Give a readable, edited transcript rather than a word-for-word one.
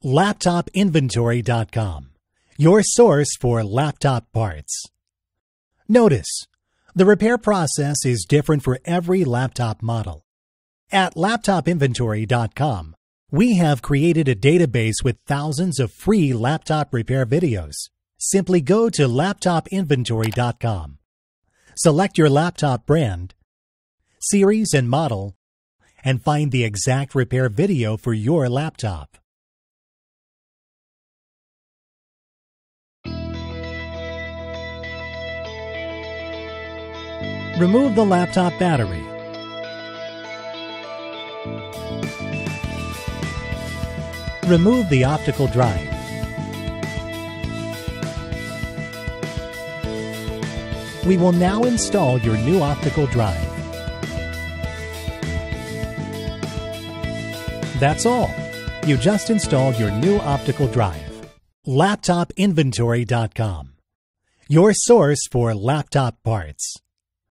LaptopInventory.com, your source for laptop parts. Notice, the repair process is different for every laptop model. At LaptopInventory.com, we have created a database with thousands of free laptop repair videos. Simply go to LaptopInventory.com. Select your laptop brand, series and model, and find the exact repair video for your laptop. Remove the laptop battery. Remove the optical drive. We will now install your new optical drive. That's all. You just installed your new optical drive. LaptopInventory.com, your source for laptop parts.